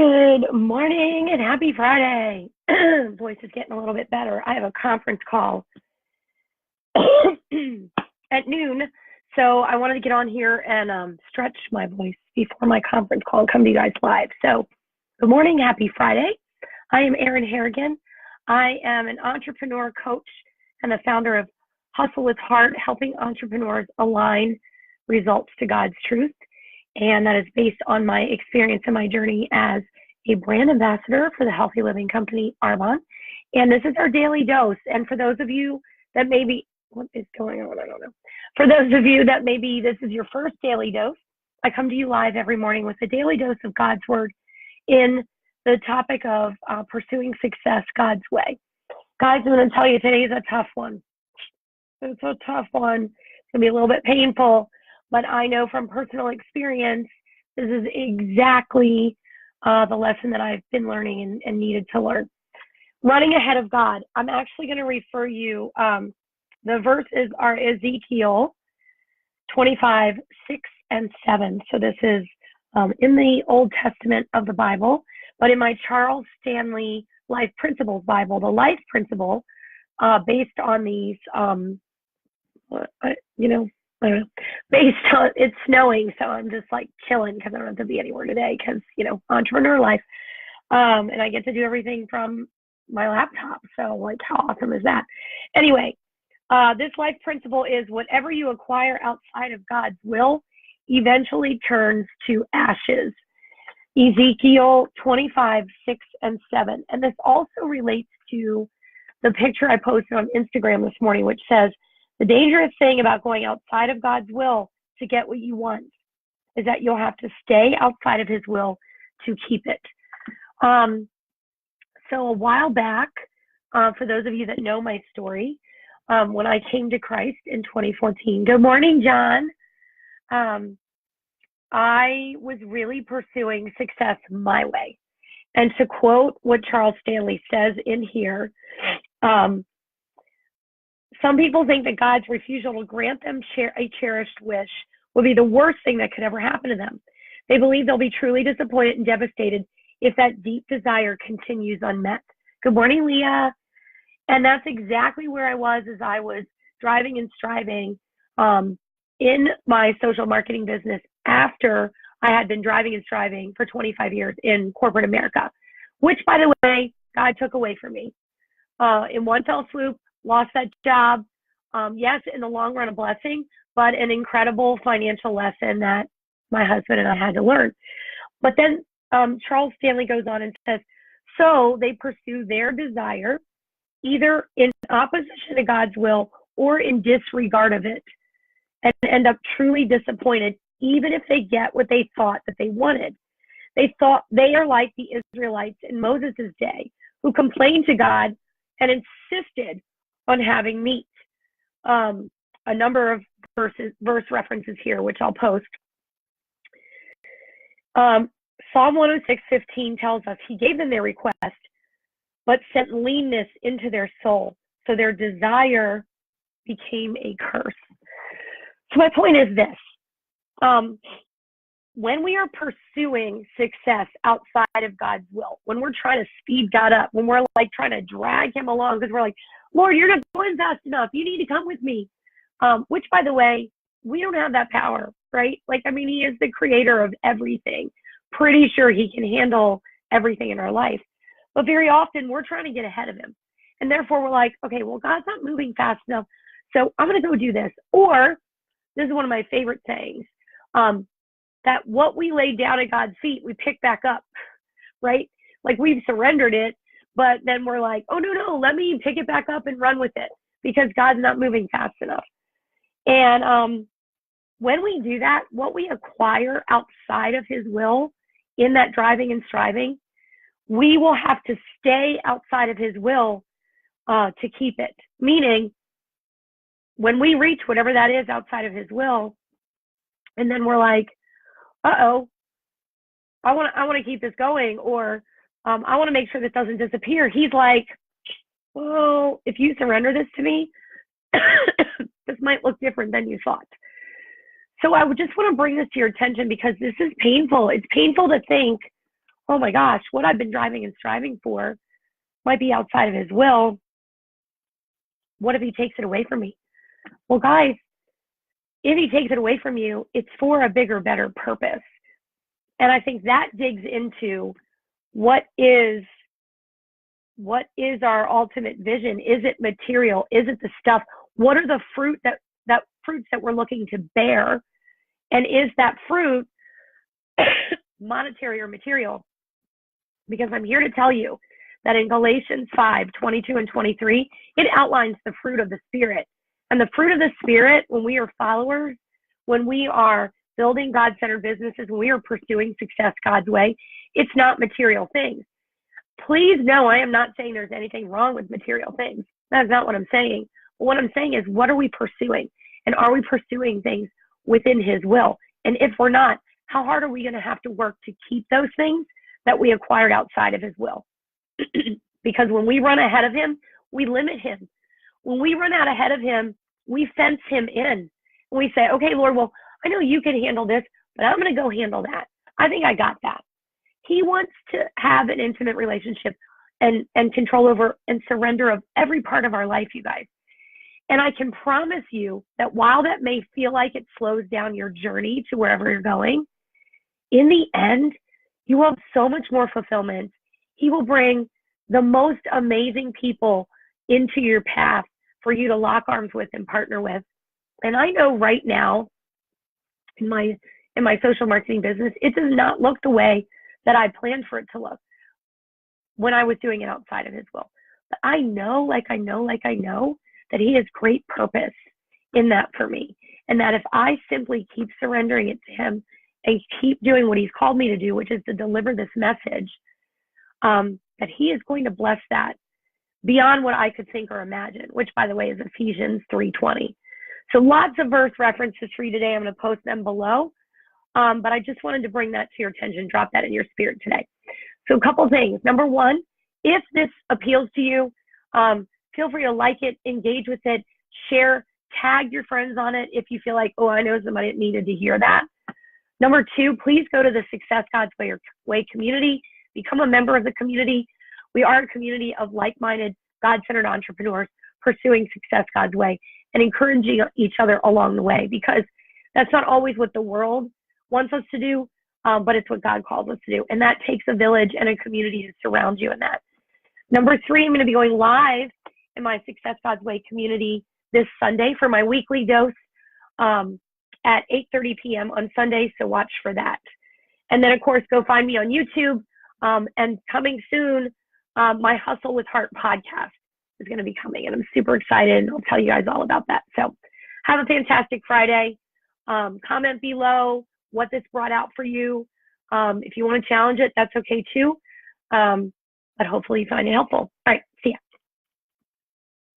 Good morning and happy Friday. Voice is getting a little bit better. I have a conference call at noon, so I wanted to get on here and stretch my voice before my conference call and come to you guys live. So good morning, happy Friday. I am Erin Harrigan. I am an entrepreneur coach and the founder of Hustle with Heart, helping entrepreneurs align results to God's truth. And that is based on my experience and my journey as a brand ambassador for the healthy living company, Arbonne. And this is our daily dose. And for those of you that maybe, what is going on? I don't know. For those of you that maybe this is your first daily dose, I come to you live every morning with a daily dose of God's word in the topic of pursuing success God's way. Guys, I'm going to tell you today is a tough one. It's a tough one. It's going to be a little bit painful. But I know from personal experience, this is exactly the lesson that I've been learning and needed to learn. Running ahead of God. I'm actually going to refer you, the verses are Ezekiel 25, 6 and 7. So this is in the Old Testament of the Bible, but in my Charles Stanley Life Principles Bible, the life principle based on these, I don't know, based on, it's snowing, so I'm just like chilling because I don't have to be anywhere today because, entrepreneur life. And I get to do everything from my laptop. So like, how awesome is that? Anyway, this life principle is whatever you acquire outside of God's will eventually turns to ashes. Ezekiel 25, 6 and 7. And this also relates to the picture I posted on Instagram this morning, which says, the dangerous thing about going outside of God's will to get what you want is that you'll have to stay outside of his will to keep it. So a while back, for those of you that know my story, when I came to Christ in 2014, good morning, John. I was really pursuing success my way. And to quote what Charles Stanley says in here, some people think that God's refusal to grant them a cherished wish will be the worst thing that could ever happen to them. They believe they'll be truly disappointed and devastated if that deep desire continues unmet. Good morning, Leah. And that's exactly where I was as I was driving and striving in my social marketing business after I had been driving and striving for 25 years in corporate America, which, by the way, God took away from me. In one fell swoop, lost that job. Yes, in the long run, a blessing, but an incredible financial lesson that my husband and I had to learn. But then Charles Stanley goes on and says, so they pursue their desire either in opposition to God's will or in disregard of it and end up truly disappointed, even if they get what they thought that they wanted. They thought they are like the Israelites in Moses' day who complained to God and insisted on having meat. A number of verse references here, which I'll post. Psalm 106:15 tells us he gave them their request, but sent leanness into their soul, so their desire became a curse. So my point is this. When we are pursuing success outside of God's will, when we're trying to speed God up, when we're like trying to drag him along because we're like, Lord, you're not going fast enough. You need to come with me. Which, by the way, we don't have that power, right? He is the creator of everything. Pretty sure he can handle everything in our life. But very often we're trying to get ahead of him. And therefore we're like, okay, well, God's not moving fast enough. So I'm going to go do this. Or this is one of my favorite sayings, that what we laid down at God's feet, we pick back up, right? Like we've surrendered it. But then we're like, oh, no, let me pick it back up and run with it because God's not moving fast enough. And when we do that, what we acquire outside of his will in that driving and striving, we will have to stay outside of his will to keep it. Meaning, when we reach whatever that is outside of his will, and then we're like, uh-oh, I want to keep this going, or I want to make sure this doesn't disappear. He's like, well, if you surrender this to me, this might look different than you thought. So I would just want to bring this to your attention because this is painful. It's painful to think, oh my gosh, what I've been driving and striving for might be outside of his will. What if he takes it away from me? Well, guys, if he takes it away from you, it's for a bigger, better purpose. And I think that digs into what is our ultimate vision? Is it material? Is it the stuff? What are the fruits that we're looking to bear? And is that fruit monetary or material? Because I'm here to tell you that in Galatians 5:22 and 23, it outlines the fruit of the Spirit. And the fruit of the Spirit, when we are followers, when we are building God-centered businesses, when we are pursuing success God's way, it's not material things. Please know I am not saying there's anything wrong with material things. That's not what I'm saying. But what I'm saying is, what are we pursuing? And are we pursuing things within his will? And if we're not, how hard are we going to have to work to keep those things that we acquired outside of his will? Because when we run ahead of him, we limit him. When we run out ahead of him, we fence him in. And we say, okay, Lord, well, I know you can handle this, but I'm going to go handle that. I think I got that. He wants to have an intimate relationship and control over and surrender of every part of our life, you guys. And I can promise you that while that may feel like it slows down your journey to wherever you're going, in the end, you will have so much more fulfillment. He will bring the most amazing people into your path for you to lock arms with and partner with. And I know right now in my social marketing business, it does not look the way that I planned for it to look when I was doing it outside of his will. But I know that he has great purpose in that for me. And that if I simply keep surrendering it to him and keep doing what he's called me to do, which is to deliver this message, that he is going to bless that beyond what I could think or imagine, which, by the way, is Ephesians 3:20. So lots of verse references for you today. I'm going to post them below. But I just wanted to bring that to your attention, drop that in your spirit today. So a couple things. Number one, if this appeals to you, feel free to like it, engage with it, share, tag your friends on it if you feel like, oh, I know somebody that needed to hear that. Number two, please go to the Success God's Way community. Become a member of the community. We are a community of like-minded, God-centered entrepreneurs pursuing success God's way and encouraging each other along the way, because that's not always what the world wants us to do, but it's what God calls us to do. And that takes a village and a community to surround you in that. Number three, I'm going to be going live in my Success God's Way community this Sunday for my weekly dose at 8:30 p.m. on Sunday, so watch for that. And then, of course, go find me on YouTube. And coming soon, my Hustle with Heart podcast is going to be coming, and I'm super excited, and I'll tell you guys all about that. So have a fantastic Friday. Comment below what this brought out for you. If you want to challenge it, that's okay too. But hopefully you find it helpful. All right.